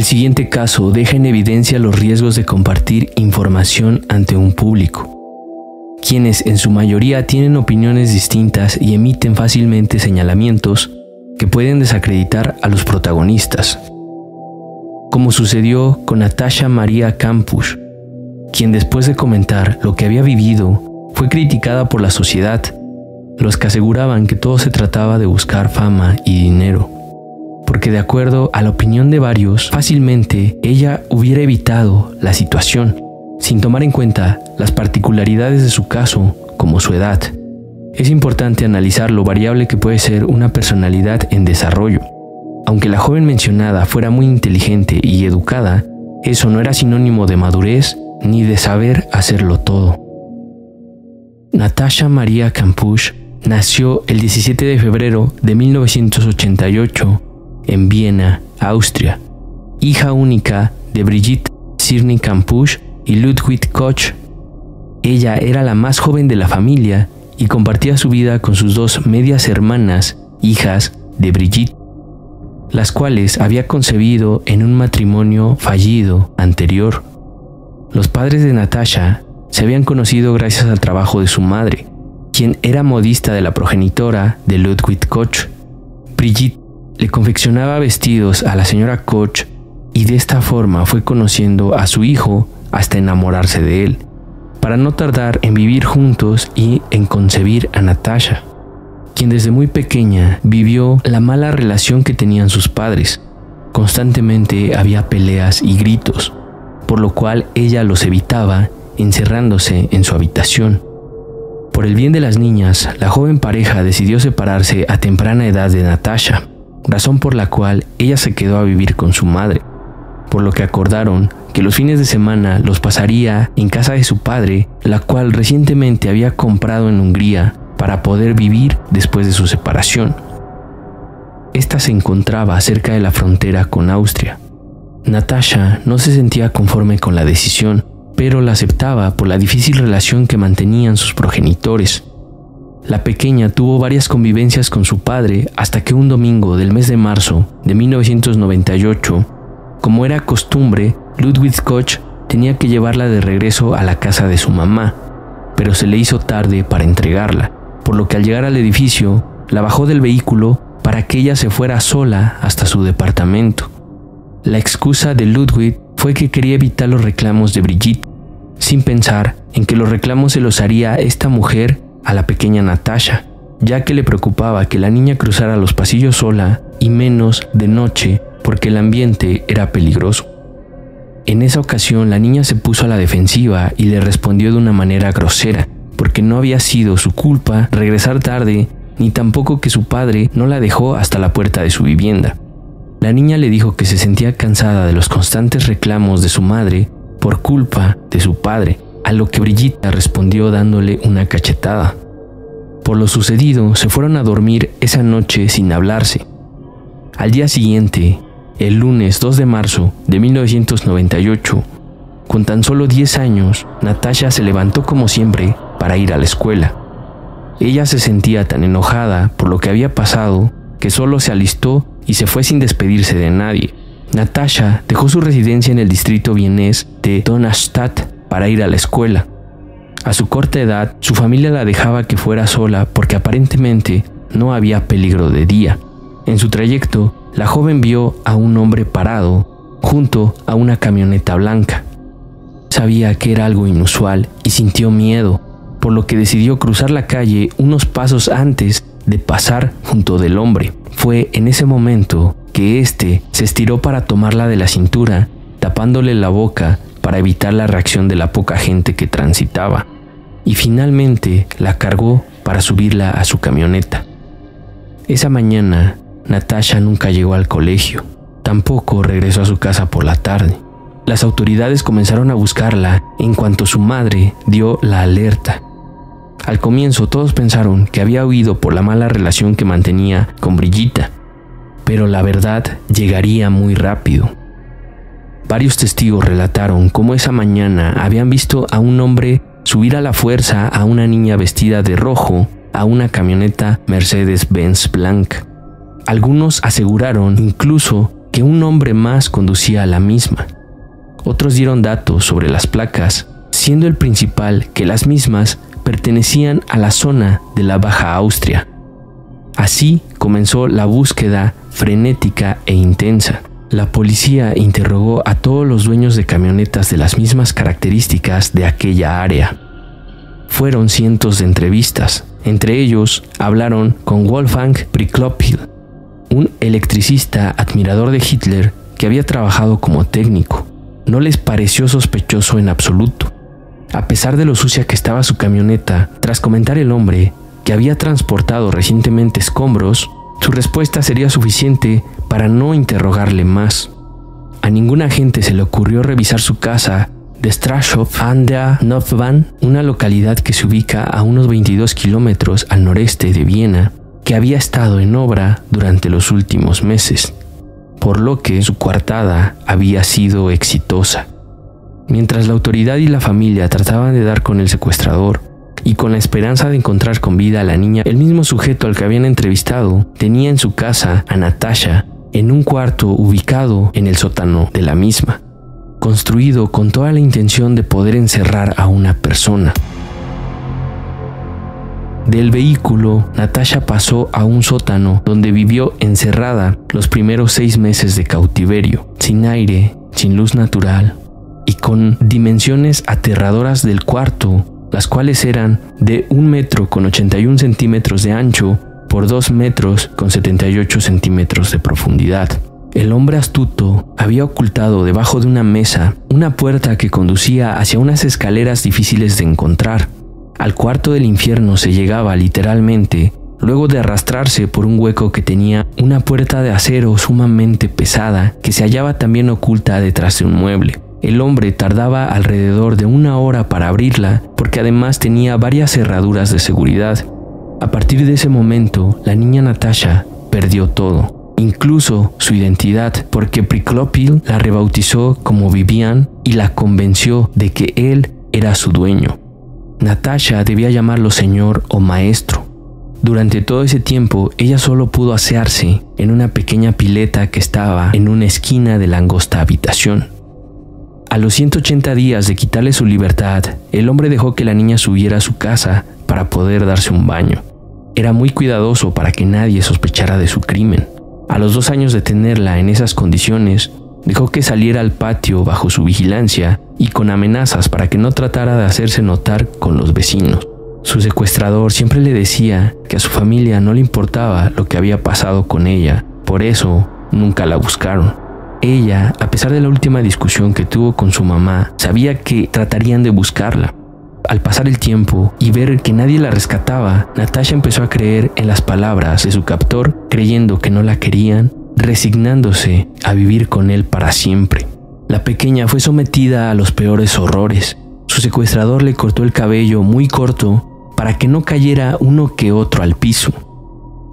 El siguiente caso deja en evidencia los riesgos de compartir información ante un público, quienes en su mayoría tienen opiniones distintas y emiten fácilmente señalamientos que pueden desacreditar a los protagonistas, como sucedió con Natasha Maria Kampusch, quien después de comentar lo que había vivido fue criticada por la sociedad, los que aseguraban que todo se trataba de buscar fama y dinero, porque de acuerdo a la opinión de varios, fácilmente ella hubiera evitado la situación, sin tomar en cuenta las particularidades de su caso, como su edad. Es importante analizar lo variable que puede ser una personalidad en desarrollo. Aunque la joven mencionada fuera muy inteligente y educada, eso no era sinónimo de madurez ni de saber hacerlo todo. Natasha Maria Kampusch nació el 17 de febrero de 1988 en Viena, Austria, hija única de Brigitte Sirny Kampusch y Ludwig Koch. Ella era la más joven de la familia y compartía su vida con sus dos medias hermanas, hijas de Brigitte, las cuales había concebido en un matrimonio fallido anterior. Los padres de Natasha se habían conocido gracias al trabajo de su madre, quien era modista de la progenitora de Ludwig Koch. Brigitte le confeccionaba vestidos a la señora Koch y de esta forma fue conociendo a su hijo hasta enamorarse de él, para no tardar en vivir juntos y en concebir a Natasha, quien desde muy pequeña vivió la mala relación que tenían sus padres. Constantemente había peleas y gritos, por lo cual ella los evitaba encerrándose en su habitación. Por el bien de las niñas, la joven pareja decidió separarse a temprana edad de Natasha, razón por la cual ella se quedó a vivir con su madre, por lo que acordaron que los fines de semana los pasaría en casa de su padre, la cual recientemente había comprado en Hungría para poder vivir después de su separación. Esta se encontraba cerca de la frontera con Austria. Natasha no se sentía conforme con la decisión, pero la aceptaba por la difícil relación que mantenían sus progenitores. La pequeña tuvo varias convivencias con su padre hasta que un domingo del mes de marzo de 1998, como era costumbre, Ludwig Koch tenía que llevarla de regreso a la casa de su mamá, pero se le hizo tarde para entregarla, por lo que al llegar al edificio, la bajó del vehículo para que ella se fuera sola hasta su departamento. La excusa de Ludwig fue que quería evitar los reclamos de Brigitte, sin pensar en que los reclamos se los haría esta mujer a la pequeña Natasha, ya que le preocupaba que la niña cruzara los pasillos sola y menos de noche porque el ambiente era peligroso. En esa ocasión la niña se puso a la defensiva y le respondió de una manera grosera, porque no había sido su culpa regresar tarde, ni tampoco que su padre no la dejó hasta la puerta de su vivienda. La niña le dijo que se sentía cansada de los constantes reclamos de su madre por culpa de su padre, a lo que Brigitte respondió dándole una cachetada. Por lo sucedido, se fueron a dormir esa noche sin hablarse. Al día siguiente, el lunes 2 de marzo de 1998, con tan solo 10 años, Natasha se levantó como siempre para ir a la escuela. Ella se sentía tan enojada por lo que había pasado que solo se alistó y se fue sin despedirse de nadie. Natasha dejó su residencia en el distrito vienés de Donaustadt para ir a la escuela. A su corta edad, su familia la dejaba que fuera sola porque aparentemente no había peligro de día. En su trayecto, la joven vio a un hombre parado junto a una camioneta blanca. Sabía que era algo inusual y sintió miedo, por lo que decidió cruzar la calle unos pasos antes de pasar junto del hombre. Fue en ese momento que éste se estiró para tomarla de la cintura, tapándole la boca para evitar la reacción de la poca gente que transitaba, y finalmente la cargó para subirla a su camioneta. Esa mañana, Natasha nunca llegó al colegio, tampoco regresó a su casa por la tarde. Las autoridades comenzaron a buscarla en cuanto su madre dio la alerta. Al comienzo todos pensaron que había huido por la mala relación que mantenía con Brigitte, pero la verdad llegaría muy rápido. Varios testigos relataron cómo esa mañana habían visto a un hombre subir a la fuerza a una niña vestida de rojo a una camioneta Mercedes-Benz blanca. Algunos aseguraron incluso que un hombre más conducía a la misma. Otros dieron datos sobre las placas, siendo el principal que las mismas pertenecían a la zona de la Baja Austria. Así comenzó la búsqueda frenética e intensa. La policía interrogó a todos los dueños de camionetas de las mismas características de aquella área. Fueron cientos de entrevistas. Entre ellos hablaron con Wolfgang Priklopil, un electricista admirador de Hitler que había trabajado como técnico. No les pareció sospechoso en absoluto. A pesar de lo sucia que estaba su camioneta, tras comentar el hombre que había transportado recientemente escombros, su respuesta sería suficiente para no interrogarle más. A ningún agente se le ocurrió revisar su casa de Strashof an der Nordbahn, una localidad que se ubica a unos 22 kilómetros al noreste de Viena, que había estado en obra durante los últimos meses, por lo que su coartada había sido exitosa. Mientras la autoridad y la familia trataban de dar con el secuestrador y con la esperanza de encontrar con vida a la niña, el mismo sujeto al que habían entrevistado tenía en su casa a Natasha en un cuarto ubicado en el sótano de la misma, construido con toda la intención de poder encerrar a una persona. Del vehículo, Natasha pasó a un sótano donde vivió encerrada los primeros 6 meses de cautiverio, sin aire, sin luz natural y con dimensiones aterradoras del cuarto, las cuales eran de 1 metro con 81 centímetros de ancho por 2 metros con 78 centímetros de profundidad. El hombre astuto había ocultado debajo de una mesa una puerta que conducía hacia unas escaleras difíciles de encontrar. Al cuarto del infierno se llegaba literalmente luego de arrastrarse por un hueco que tenía una puerta de acero sumamente pesada que se hallaba también oculta detrás de un mueble. El hombre tardaba alrededor de 1 hora para abrirla porque además tenía varias cerraduras de seguridad. A partir de ese momento, la niña Natasha perdió todo, incluso su identidad, porque Priklopil la rebautizó como Vivian y la convenció de que él era su dueño. Natasha debía llamarlo señor o maestro. Durante todo ese tiempo, ella solo pudo asearse en una pequeña pileta que estaba en una esquina de la angosta habitación. A los 180 días de quitarle su libertad, el hombre dejó que la niña subiera a su casa para poder darse un baño. Era muy cuidadoso para que nadie sospechara de su crimen. A los 2 años de tenerla en esas condiciones, dejó que saliera al patio bajo su vigilancia y con amenazas para que no tratara de hacerse notar con los vecinos. Su secuestrador siempre le decía que a su familia no le importaba lo que había pasado con ella, por eso nunca la buscaron. Ella, a pesar de la última discusión que tuvo con su mamá, sabía que tratarían de buscarla. Al pasar el tiempo y ver que nadie la rescataba, Natasha empezó a creer en las palabras de su captor, creyendo que no la querían, resignándose a vivir con él para siempre. La pequeña fue sometida a los peores horrores. Su secuestrador le cortó el cabello muy corto para que no cayera uno que otro al piso.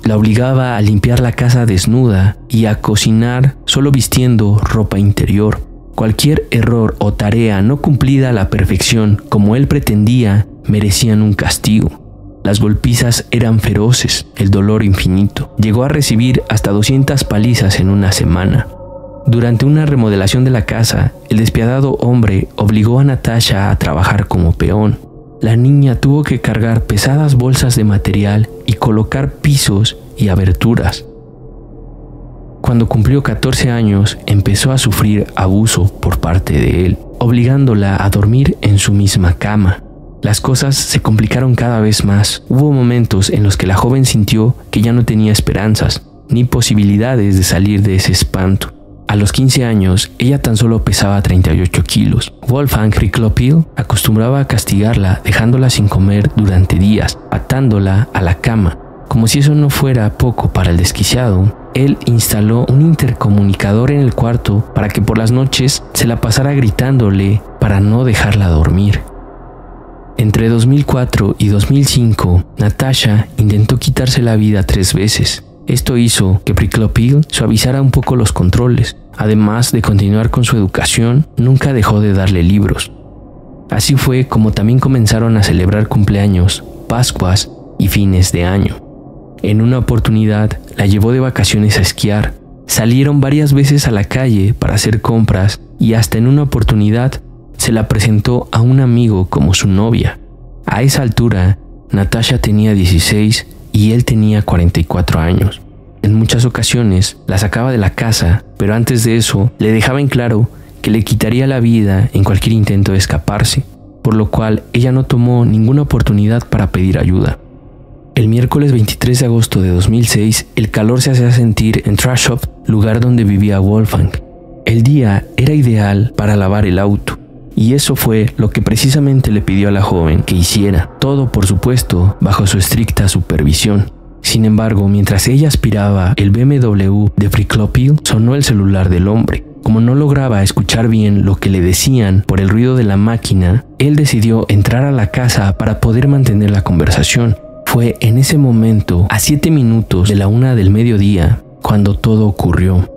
La obligaba a limpiar la casa desnuda y a cocinar solo vistiendo ropa interior. Cualquier error o tarea no cumplida a la perfección como él pretendía merecían un castigo. Las golpizas eran feroces, el dolor infinito. Llegó a recibir hasta 200 palizas en una semana. Durante una remodelación de la casa, el despiadado hombre obligó a Natasha a trabajar como peón. La niña tuvo que cargar pesadas bolsas de material y colocar pisos y aberturas. Cuando cumplió 14 años, empezó a sufrir abuso por parte de él, obligándola a dormir en su misma cama. Las cosas se complicaron cada vez más. Hubo momentos en los que la joven sintió que ya no tenía esperanzas, ni posibilidades de salir de ese espanto. A los 15 años, ella tan solo pesaba 38 kilos. Wolfgang Priklopil acostumbraba a castigarla dejándola sin comer durante días, atándola a la cama. Como si eso no fuera poco para el desquiciado, él instaló un intercomunicador en el cuarto para que por las noches se la pasara gritándole para no dejarla dormir. Entre 2004 y 2005, Natasha intentó quitarse la vida 3 veces. Esto hizo que Priklopil suavizara un poco los controles. Además de continuar con su educación, nunca dejó de darle libros. Así fue como también comenzaron a celebrar cumpleaños, Pascuas y fines de año. En una oportunidad la llevó de vacaciones a esquiar. salieron varias veces a la calle para hacer compras y hasta en una oportunidad se la presentó a un amigo como su novia. A esa altura, Natasha tenía 16 y él tenía 44 años. En muchas ocasiones la sacaba de la casa, pero antes de eso le dejaba en claro que le quitaría la vida en cualquier intento de escaparse, por lo cual ella no tomó ninguna oportunidad para pedir ayuda. El miércoles 23 de agosto de 2006, el calor se hacía sentir en Trashov, lugar donde vivía Wolfgang. El día era ideal para lavar el auto, y eso fue lo que precisamente le pidió a la joven que hiciera, todo por supuesto bajo su estricta supervisión. Sin embargo, mientras ella aspiraba el BMW de Priklopil, sonó el celular del hombre. Como no lograba escuchar bien lo que le decían por el ruido de la máquina, él decidió entrar a la casa para poder mantener la conversación. Fue en ese momento, a 7 minutos de la 1 del mediodía, cuando todo ocurrió.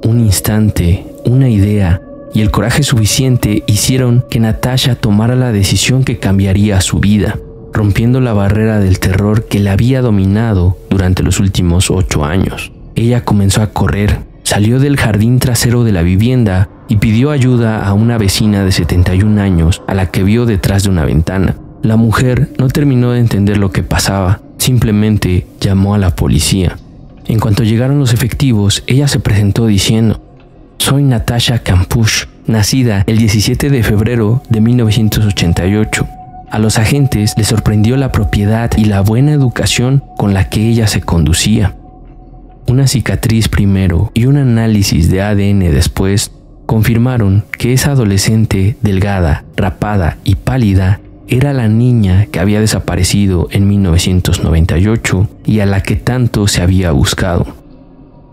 Un instante, una idea y el coraje suficiente hicieron que Natasha tomara la decisión que cambiaría su vida, rompiendo la barrera del terror que la había dominado durante los últimos 8 años. Ella comenzó a correr. Salió del jardín trasero de la vivienda y pidió ayuda a una vecina de 71 años a la que vio detrás de una ventana. La mujer no terminó de entender lo que pasaba, simplemente llamó a la policía. En cuanto llegaron los efectivos, ella se presentó diciendo: «Soy Natasha Kampusch, nacida el 17 de febrero de 1988. A los agentes les sorprendió la propiedad y la buena educación con la que ella se conducía. Una cicatriz primero y un análisis de ADN después confirmaron que esa adolescente delgada, rapada y pálida era la niña que había desaparecido en 1998 y a la que tanto se había buscado.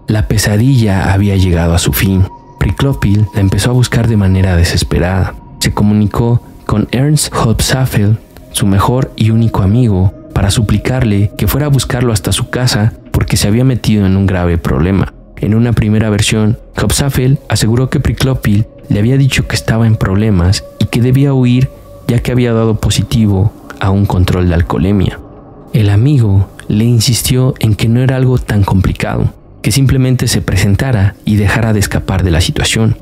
La pesadilla había llegado a su fin. Priklopil la empezó a buscar de manera desesperada. Se comunicó con Ernst Hopsafeld, su mejor y único amigo, para suplicarle que fuera a buscarlo hasta su casa porque se había metido en un grave problema. En una primera versión, Hopsafeld aseguró que Priklopil le había dicho que estaba en problemas y que debía huir ya que había dado positivo a un control de alcoholemia. El amigo le insistió en que no era algo tan complicado, que simplemente se presentara y dejara de escapar de la situación.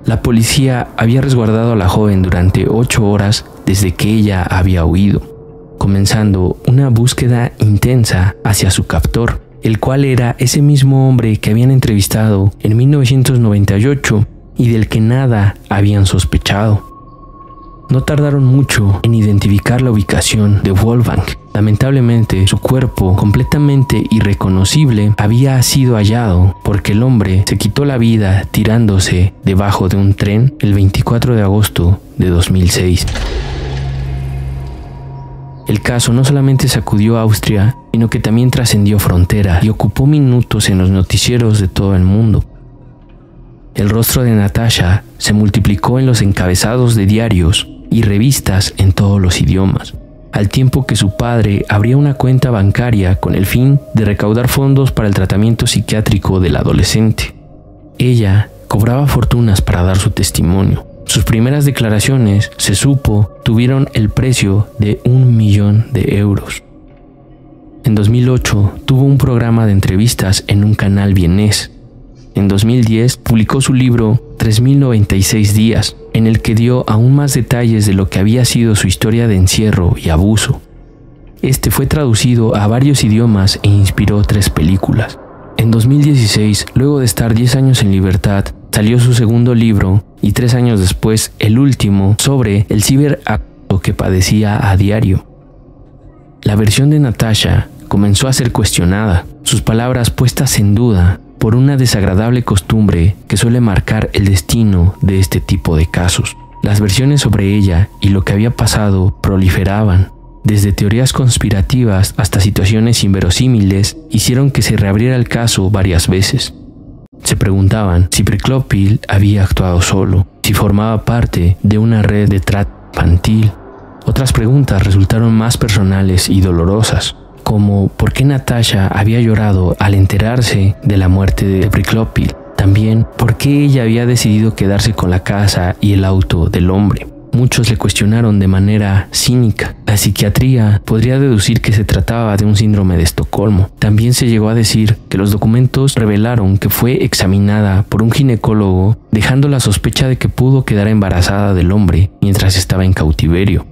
La policía había resguardado a la joven durante 8 horas desde que ella había huido, comenzando una búsqueda intensa hacia su captor, el cual era ese mismo hombre que habían entrevistado en 1998 y del que nada habían sospechado. No tardaron mucho en identificar la ubicación de Wolfgang. Lamentablemente, su cuerpo, completamente irreconocible, había sido hallado porque el hombre se quitó la vida tirándose debajo de un tren el 24 de agosto de 2006. El caso no solamente sacudió a Austria, sino que también trascendió frontera y ocupó minutos en los noticieros de todo el mundo. El rostro de Natasha se multiplicó en los encabezados de diarios y revistas en todos los idiomas, al tiempo que su padre abría una cuenta bancaria con el fin de recaudar fondos para el tratamiento psiquiátrico del adolescente. Ella cobraba fortunas para dar su testimonio. Sus primeras declaraciones, se supo, tuvieron el precio de 1 millón de euros. En 2008 tuvo un programa de entrevistas en un canal vienés. En 2010 publicó su libro 3096 días, en el que dio aún más detalles de lo que había sido su historia de encierro y abuso. Este fue traducido a varios idiomas e inspiró 3 películas. En 2016, luego de estar 10 años en libertad, salió su segundo libro y 3 años después el último sobre el ciberacoso que padecía a diario. La versión de Natasha comenzó a ser cuestionada, sus palabras puestas en duda por una desagradable costumbre que suele marcar el destino de este tipo de casos. Las versiones sobre ella y lo que había pasado proliferaban. Desde teorías conspirativas hasta situaciones inverosímiles hicieron que se reabriera el caso varias veces. Se preguntaban si Priklopil había actuado solo, si formaba parte de una red de trata infantil. Otras preguntas resultaron más personales y dolorosas, como por qué Natasha había llorado al enterarse de la muerte de Priklopil. También por qué ella había decidido quedarse con la casa y el auto del hombre. Muchos le cuestionaron de manera cínica. La psiquiatría podría deducir que se trataba de un síndrome de Estocolmo. También se llegó a decir que los documentos revelaron que fue examinada por un ginecólogo, dejando la sospecha de que pudo quedar embarazada del hombre mientras estaba en cautiverio.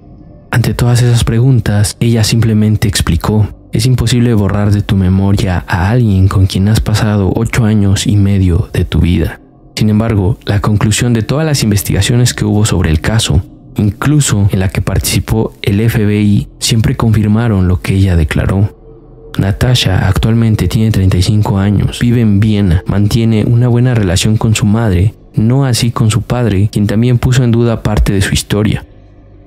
Ante todas esas preguntas, ella simplemente explicó: es imposible borrar de tu memoria a alguien con quien has pasado 8 años y medio de tu vida. Sin embargo, la conclusión de todas las investigaciones que hubo sobre el caso, incluso en la que participó el FBI, siempre confirmaron lo que ella declaró. Natasha actualmente tiene 35 años, vive en Viena, mantiene una buena relación con su madre, no así con su padre, quien también puso en duda parte de su historia.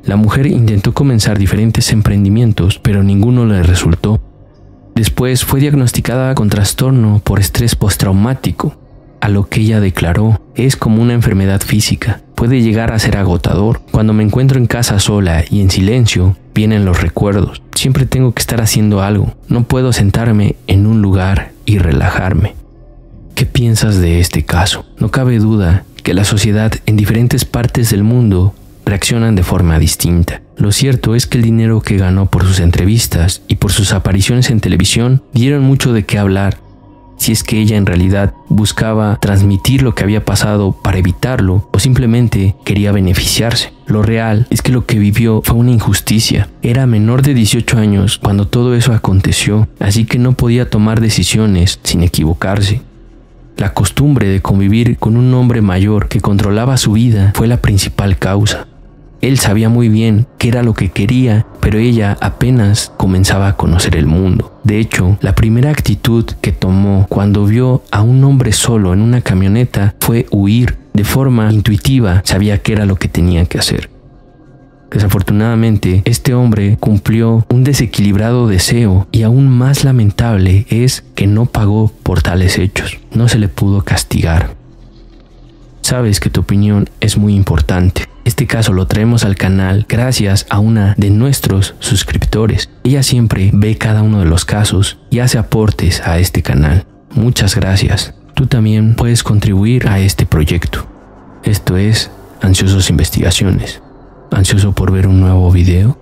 La mujer intentó comenzar diferentes emprendimientos, pero ninguno le resultó. Después fue diagnosticada con trastorno por estrés postraumático. A lo que ella declaró: es como una enfermedad física, puede llegar a ser agotador. Cuando me encuentro en casa sola y en silencio, vienen los recuerdos. Siempre tengo que estar haciendo algo, no puedo sentarme en un lugar y relajarme. ¿Qué piensas de este caso? No cabe duda que la sociedad en diferentes partes del mundo reaccionan de forma distinta. Lo cierto es que el dinero que ganó por sus entrevistas y por sus apariciones en televisión dieron mucho de qué hablar. Si es que ella en realidad buscaba transmitir lo que había pasado para evitarlo o simplemente quería beneficiarse. Lo real es que lo que vivió fue una injusticia. Era menor de 18 años cuando todo eso aconteció, así que no podía tomar decisiones sin equivocarse. La costumbre de convivir con un hombre mayor que controlaba su vida fue la principal causa. Él sabía muy bien qué era lo que quería, pero ella apenas comenzaba a conocer el mundo. De hecho, la primera actitud que tomó cuando vio a un hombre solo en una camioneta fue huir. De forma intuitiva, sabía qué era lo que tenía que hacer. Desafortunadamente, este hombre cumplió un desequilibrado deseo y aún más lamentable es que no pagó por tales hechos. No se le pudo castigar. Sabes que tu opinión es muy importante. Este caso lo traemos al canal gracias a una de nuestros suscriptores. Ella siempre ve cada uno de los casos y hace aportes a este canal. Muchas gracias. Tú también puedes contribuir a este proyecto. Esto es Ansiosos Investigaciones. ¿Ansioso por ver un nuevo video?